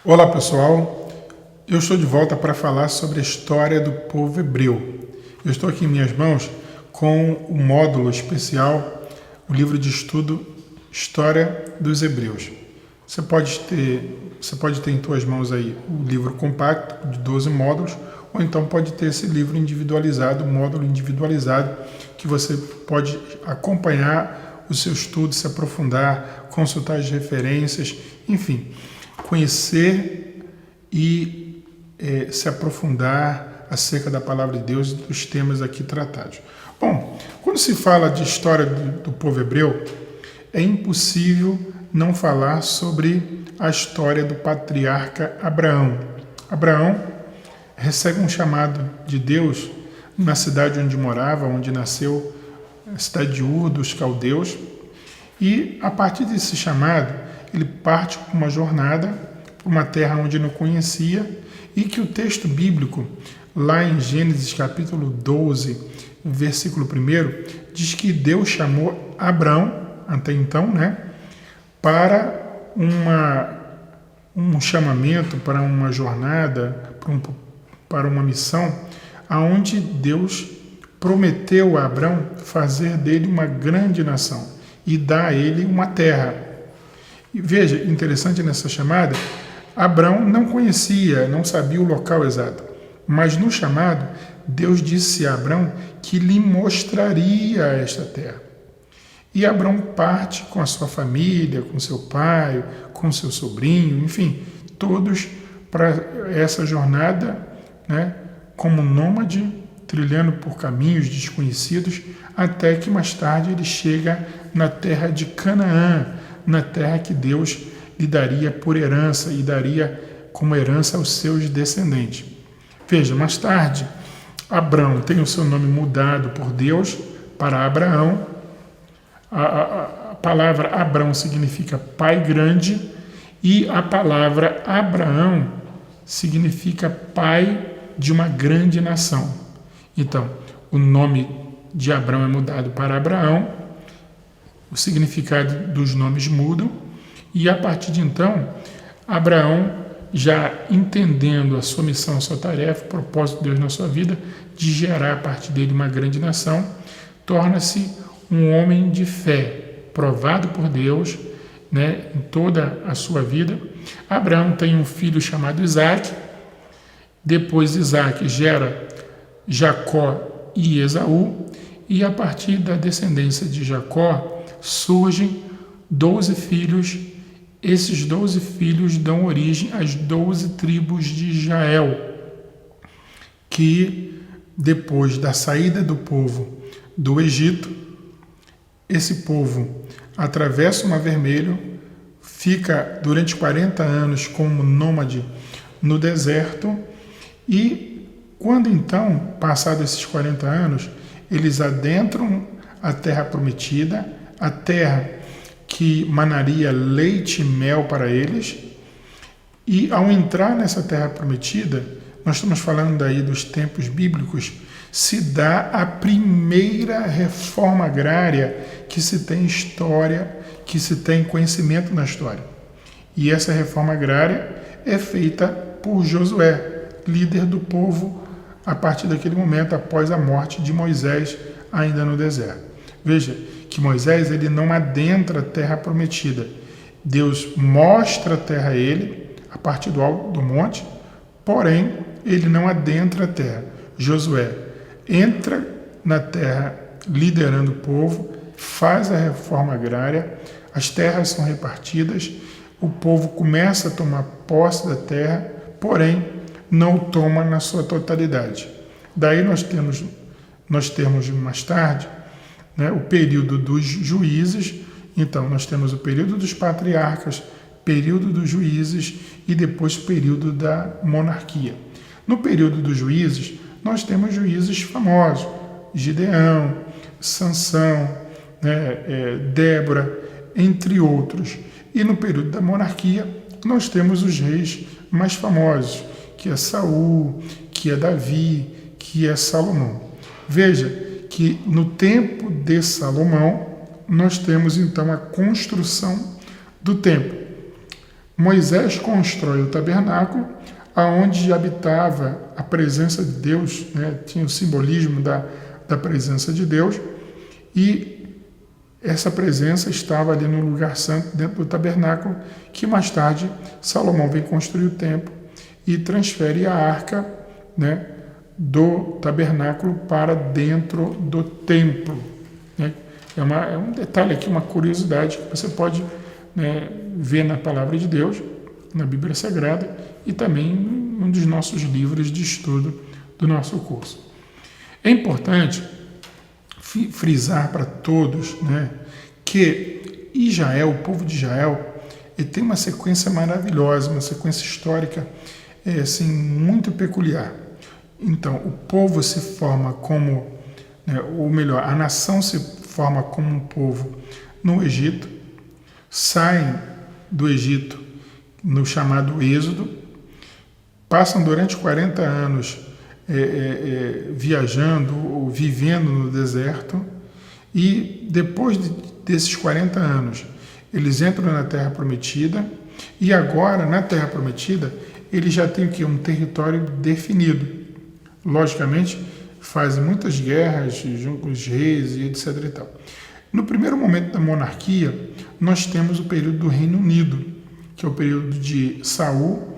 Olá pessoal, eu estou de volta para falar sobre a história do povo hebreu. Eu estou aqui em minhas mãos com o módulo especial, o livro de estudo História dos Hebreus. Você pode ter em suas mãos aí o livro compacto de 12 módulos, ou então pode ter esse livro individualizado, módulo individualizado, que você pode acompanhar o seu estudo, se aprofundar, consultar as referências, enfim, conhecer e se aprofundar acerca da palavra de Deus e dos temas aqui tratados. Bom, quando se fala de história do povo hebreu, é impossível não falar sobre a história do patriarca Abraão. Abraão recebe um chamado de Deus na cidade onde morava, onde nasceu, a cidade de Ur dos Caldeus, e a partir desse chamado, ele parte para uma jornada, para uma terra onde não conhecia, e que o texto bíblico, lá em Gênesis capítulo 12, versículo 1, diz que Deus chamou Abraão, até então, para um chamamento, para uma jornada, para uma missão, aonde Deus prometeu a Abraão fazer dele uma grande nação e dar a ele uma terra. E veja, interessante nessa chamada, Abraão não conhecia, não sabia o local exato, mas no chamado, Deus disse a Abraão que lhe mostraria esta terra. E Abraão parte com a sua família, com seu pai, com seu sobrinho, enfim, todos para essa jornada, como nômade, trilhando por caminhos desconhecidos, até que mais tarde ele chega na terra de Canaã, na terra que Deus lhe daria por herança e daria como herança aos seus descendentes. Veja, mais tarde, Abrão tem o seu nome mudado por Deus para Abraão. A palavra Abrão significa pai grande e a palavra Abraão significa pai de uma grande nação. Então, o nome de Abrão é mudado para Abraão, o significado dos nomes mudam, e a partir de então, Abraão, já entendendo a sua missão, a sua tarefa, o propósito de Deus na sua vida, de gerar a partir dele uma grande nação, torna-se um homem de fé, provado por Deus, em toda a sua vida. Abraão tem um filho chamado Isaac, depois Isaac gera Jacó e Esaú, e a partir da descendência de Jacó surgem 12 filhos. Esses 12 filhos dão origem às 12 tribos de Israel, que depois da saída do povo do Egito, esse povo atravessa o Mar Vermelho, fica durante 40 anos como nômade no deserto, e quando então, passados esses 40 anos, eles adentram a terra prometida, a terra que manaria leite e mel para eles, e ao entrar nessa terra prometida, nós estamos falando aí dos tempos bíblicos, se dá a primeira reforma agrária que se tem história, que se tem conhecimento na história. E essa reforma agrária é feita por Josué, líder do povo, a partir daquele momento, após a morte de Moisés, ainda no deserto. Veja que Moisés ele não adentra a terra prometida. Deus mostra a terra a ele, a partir do alto do monte, porém, ele não adentra a terra. Josué entra na terra liderando o povo, faz a reforma agrária, as terras são repartidas, o povo começa a tomar posse da terra, porém, não o toma na sua totalidade. Daí nós temos mais tarde o período dos juízes. Então nós temos o período dos patriarcas, período dos juízes e depois o período da monarquia. No período dos juízes, nós temos juízes famosos, Gideão, Sansão, Débora, entre outros. E no período da monarquia, nós temos os reis mais famosos, que é Saul, que é Davi, que é Salomão. Veja que no tempo de Salomão, nós temos então a construção do templo. Moisés constrói o tabernáculo, aonde habitava a presença de Deus, né? Tinha o simbolismo da presença de Deus, e essa presença estava ali no lugar santo, dentro do tabernáculo, que mais tarde Salomão vem construir o templo e transfere a arca, né, do tabernáculo para dentro do templo, né? É um detalhe aqui, uma curiosidade que você pode, né, ver na Palavra de Deus, na Bíblia Sagrada, e também em um dos nossos livros de estudo do nosso curso. É importante frisar para todos, né, que Israel, o povo de Israel, ele tem uma sequência maravilhosa, uma sequência histórica assim, muito peculiar. Então, o povo se forma como, né, ou melhor, a nação se forma como um povo no Egito, saem do Egito no chamado Êxodo, passam durante 40 anos viajando ou vivendo no deserto, e depois desses 40 anos eles entram na Terra Prometida, e agora na Terra Prometida eles já têm um território definido. Logicamente fazem muitas guerras junto com os reis e etc. e tal. No primeiro momento da monarquia, nós temos o período do Reino Unido, que é o período de Saul,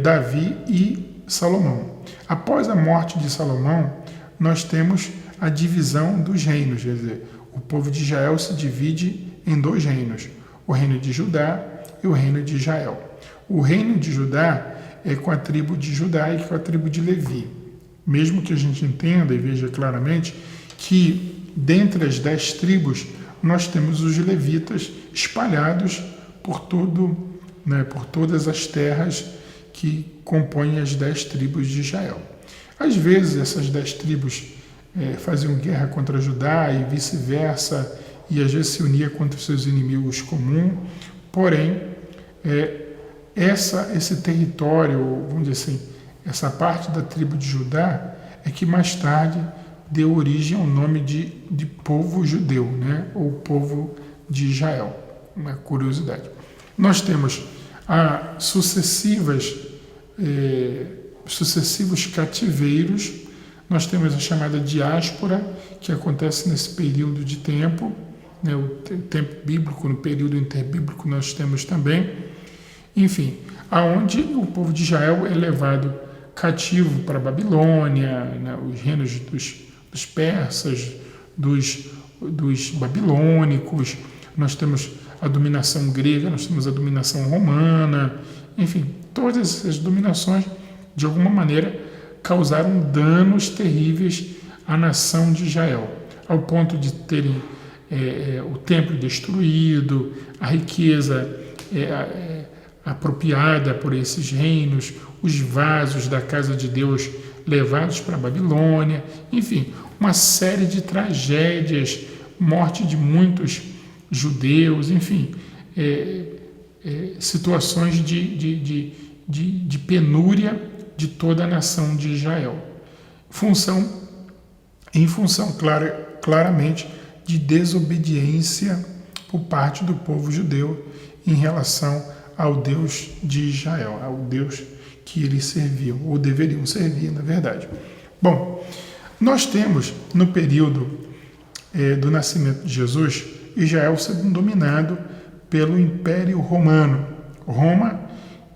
Davi e Salomão. Após a morte de Salomão, nós temos a divisão dos reinos, quer dizer, o povo de Israel se divide em dois reinos, o reino de Judá e o reino de Israel. O reino de Judá é com a tribo de Judá e com a tribo de Levi. Mesmo que a gente entenda e veja claramente que dentre as 10 tribos nós temos os levitas espalhados por todas as terras que compõem as 10 tribos de Israel. Às vezes essas 10 tribos faziam guerra contra Judá e vice-versa, e às vezes se unia contra os seus inimigos comuns, porém esse território, vamos dizer assim, essa parte da tribo de Judá é que mais tarde deu origem ao nome de povo judeu, né? Ou povo de Israel. Uma curiosidade. Nós temos sucessivos cativeiros, nós temos a chamada diáspora, que acontece nesse período de tempo, né? O tempo bíblico, no período interbíblico nós temos também, enfim, aonde o povo de Israel é levado cativo para a Babilônia, né? Os reinos dos persas, dos babilônicos, nós temos a dominação grega, nós temos a dominação romana, enfim, todas essas dominações, de alguma maneira, causaram danos terríveis à nação de Israel, ao ponto de terem o templo destruído, a riqueza apropriada por esses reinos, os vasos da casa de Deus levados para a Babilônia, enfim, uma série de tragédias, morte de muitos judeus, enfim, situações de penúria de toda a nação de Israel, em função claramente de desobediência por parte do povo judeu em relação ao Deus de Israel, ao Deus que eles serviam, ou deveriam servir, na verdade. Bom, nós temos, no período do nascimento de Jesus, Israel sendo dominado pelo Império Romano. Roma,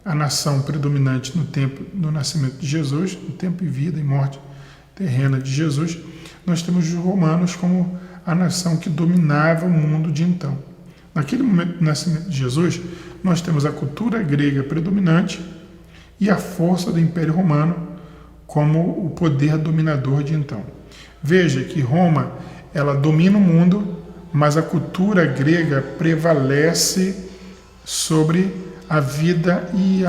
a nação predominante no tempo do nascimento de Jesus, no tempo e vida e morte terrena de Jesus, nós temos os romanos como a nação que dominava o mundo de então. Naquele momento do nascimento de Jesus, nós temos a cultura grega predominante e a força do Império Romano como o poder dominador de então. Veja que Roma, ela domina o mundo, mas a cultura grega prevalece sobre a vida e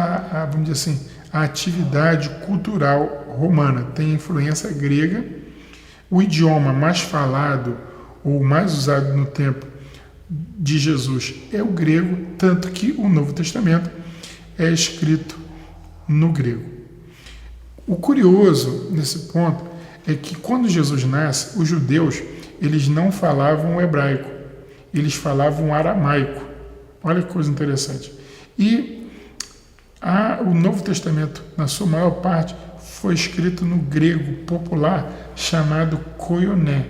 vamos dizer assim, a atividade cultural romana. Tem influência grega. O idioma mais falado ou mais usado no tempo de Jesus é o grego, tanto que o Novo Testamento é escrito no grego. O curioso nesse ponto é que quando Jesus nasce, os judeus eles não falavam hebraico, eles falavam aramaico. Olha que coisa interessante. E o Novo Testamento, na sua maior parte, foi escrito no grego popular chamado koiné,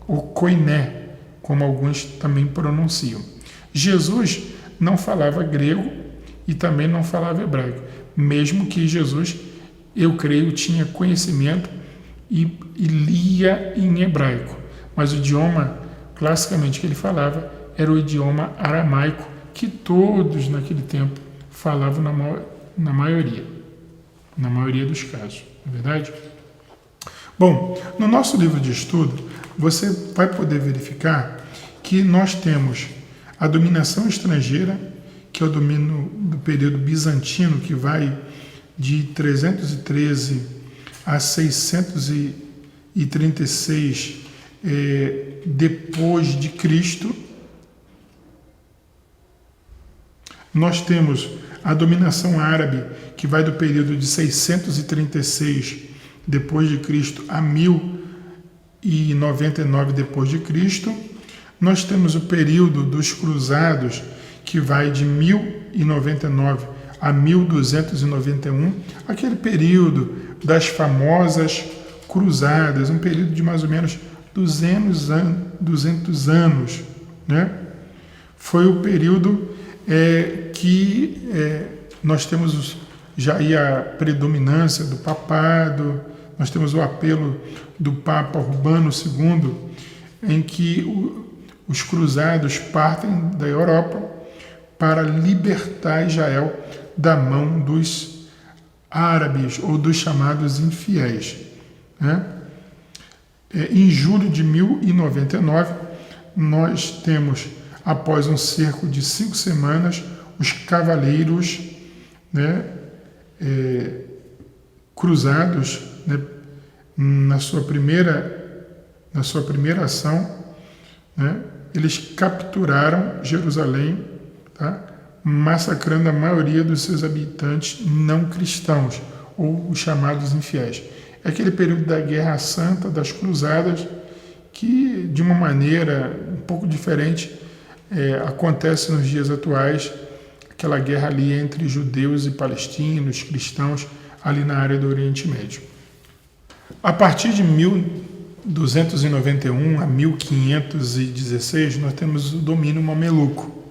ou koiné, como alguns também pronunciam. Jesus não falava grego e também não falava hebraico, mesmo que Jesus, eu creio, tinha conhecimento e lia em hebraico, mas o idioma classicamente que ele falava era o idioma aramaico, que todos naquele tempo falavam na maioria dos casos, não é verdade? Bom, no nosso livro de estudo, você vai poder verificar que nós temos a dominação estrangeira, que é o domínio do período bizantino, que vai de 313 a 636 depois de Cristo. Nós temos a dominação árabe, que vai do período de 636 depois de Cristo a 1099 depois de Cristo. Nós temos o período dos cruzados, que vai de 1099 a 1291, aquele período das famosas cruzadas, um período de mais ou menos 200 anos, né? Foi o período que nós temos já aí a predominância do papado, nós temos o apelo do Papa Urbano II, em que os cruzados partem da Europa para libertar Israel da mão dos árabes ou dos chamados infiéis, né? Em julho de 1099, nós temos, após um cerco de 5 semanas, os cavaleiros, né, cruzados, né, na sua primeira ação, né, eles capturaram Jerusalém, tá, massacrando a maioria dos seus habitantes não cristãos, ou os chamados infiéis. É aquele período da Guerra Santa, das Cruzadas, que de uma maneira um pouco diferente acontece nos dias atuais, aquela guerra ali entre judeus e palestinos, cristãos, ali na área do Oriente Médio. A partir de 1291 a 1516, nós temos o domínio mameluco.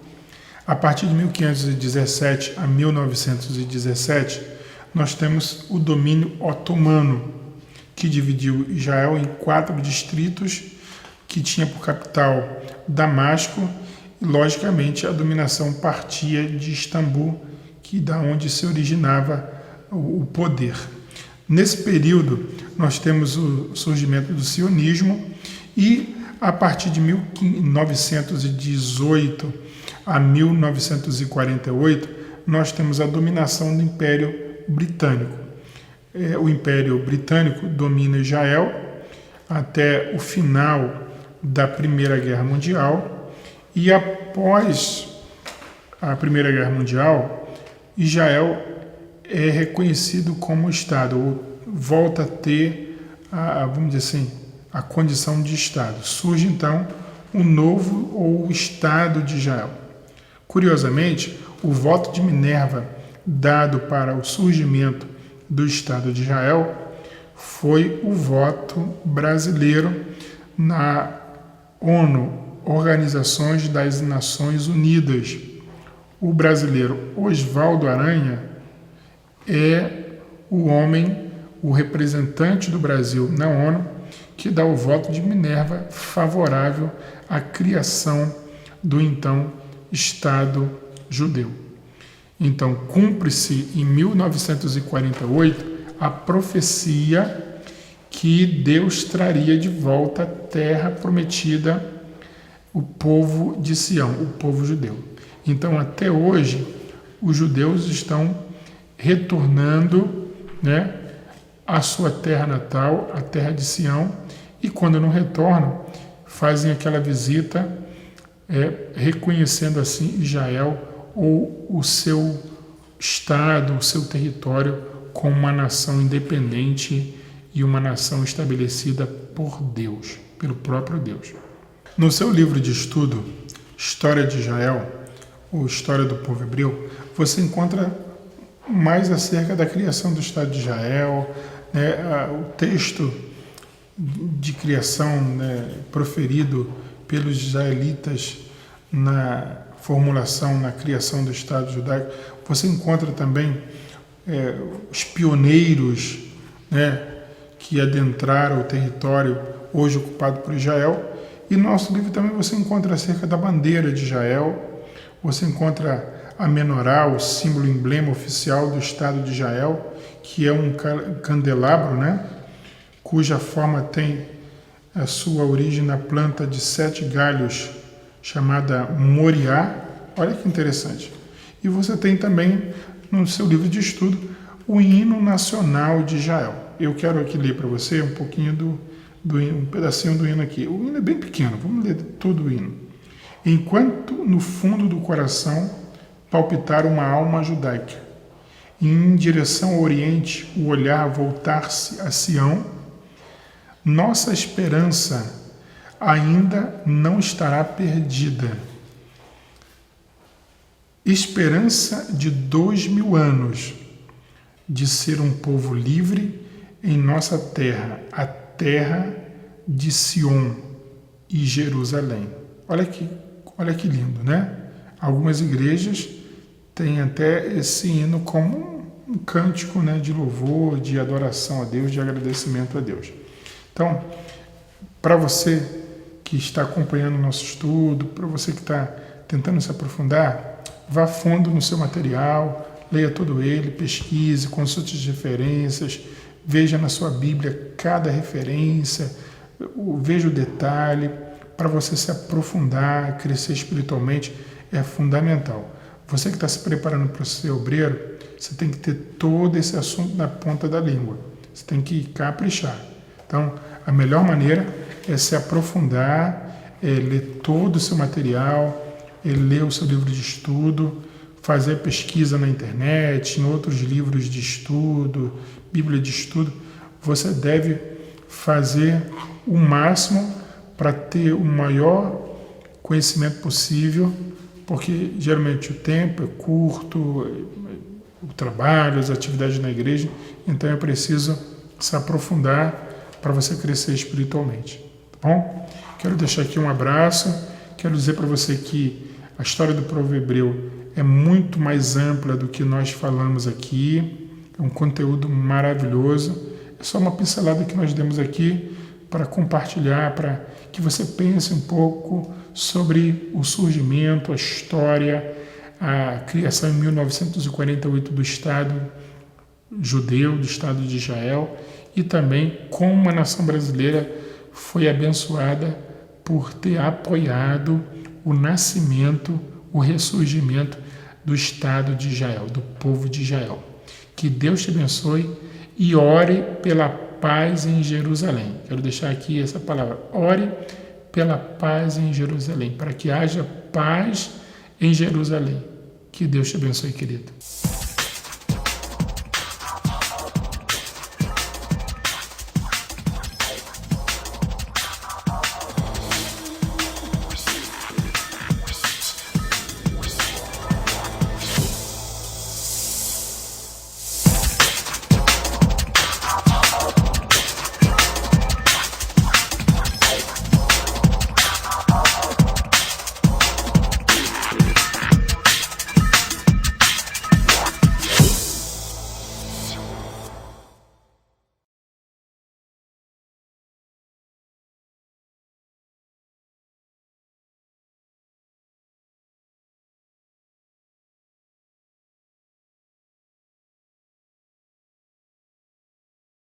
A partir de 1517 a 1917, nós temos o domínio otomano, que dividiu Israel em 4 distritos, que tinha por capital Damasco, e logicamente a dominação partia de Istambul, que da onde se originava o poder. Nesse período, nós temos o surgimento do sionismo e, a partir de 1918 a 1948, nós temos a dominação do Império Britânico. O Império Britânico domina Israel até o final da Primeira Guerra Mundial e, após a Primeira Guerra Mundial, Israel é reconhecido como Estado, ou volta a ter, vamos dizer assim, a condição de Estado. Surge, então, um novo ou Estado de Israel. Curiosamente, o voto de Minerva dado para o surgimento do Estado de Israel foi o voto brasileiro na ONU, Organizações das Nações Unidas. O brasileiro Oswaldo Aranha é o homem, o representante do Brasil na ONU, que dá o voto de Minerva favorável à criação do então Estado judeu. Então, cumpre-se em 1948 a profecia que Deus traria de volta à terra prometida, o povo de Sião, o povo judeu. Então, até hoje, os judeus estão retornando, né, à sua terra natal, a terra de Sião, e quando não retornam, fazem aquela visita, reconhecendo assim Israel ou o seu estado, o seu território como uma nação independente e uma nação estabelecida por Deus, pelo próprio Deus. No seu livro de estudo, História de Israel, ou História do Povo Hebreu, você encontra mais acerca da criação do Estado de Israel, né, o texto de criação, né, proferido pelos israelitas na formulação, na criação do Estado judaico. Você encontra também os pioneiros, né, que adentraram o território hoje ocupado por Israel. E no nosso livro também você encontra acerca da bandeira de Israel, você encontra a menorá, o símbolo, emblema oficial do Estado de Israel, que é um candelabro, né, cuja forma tem a sua origem na planta de 7 galhos, chamada moriá. Olha que interessante. E você tem também no seu livro de estudo o hino nacional de Israel. Eu quero aqui ler para você um pouquinho um pedacinho do hino aqui. O hino é bem pequeno, vamos ler todo o hino. Enquanto no fundo do coração palpitar uma alma judaica, e em direção ao Oriente o olhar voltar-se a Sião, nossa esperança ainda não estará perdida. Esperança de 2000 anos de ser um povo livre em nossa terra, a terra de Sion e Jerusalém. Olha que lindo, né? Algumas igrejas têm até esse hino como um cântico, né, de louvor, de adoração a Deus, de agradecimento a Deus. Então, para você que está acompanhando o nosso estudo, para você que está tentando se aprofundar, vá fundo no seu material, leia todo ele, pesquise, consulte as referências, veja na sua Bíblia cada referência, veja o detalhe, para você se aprofundar, crescer espiritualmente, é fundamental. Você que está se preparando para ser obreiro, você tem que ter todo esse assunto na ponta da língua. Você tem que caprichar. Então, a melhor maneira é se aprofundar, ler todo o seu material, ler o seu livro de estudo, fazer pesquisa na internet, em outros livros de estudo, Bíblia de estudo. Você deve fazer o máximo para ter o maior conhecimento possível, porque geralmente o tempo é curto, o trabalho, as atividades na igreja, então é preciso se aprofundar para você crescer espiritualmente, tá bom? Quero deixar aqui um abraço, quero dizer para você que a história do povo hebreu é muito mais ampla do que nós falamos aqui, é um conteúdo maravilhoso, é só uma pincelada que nós demos aqui para compartilhar, para que você pense um pouco sobre o surgimento, a história, a criação em 1948 do Estado judeu, do Estado de Israel, e também como a nação brasileira foi abençoada por ter apoiado o nascimento, o ressurgimento do Estado de Israel, do povo de Israel. Que Deus te abençoe e ore pela paz em Jerusalém. Quero deixar aqui essa palavra, ore pela paz em Jerusalém, para que haja paz em Jerusalém. Que Deus te abençoe, querido.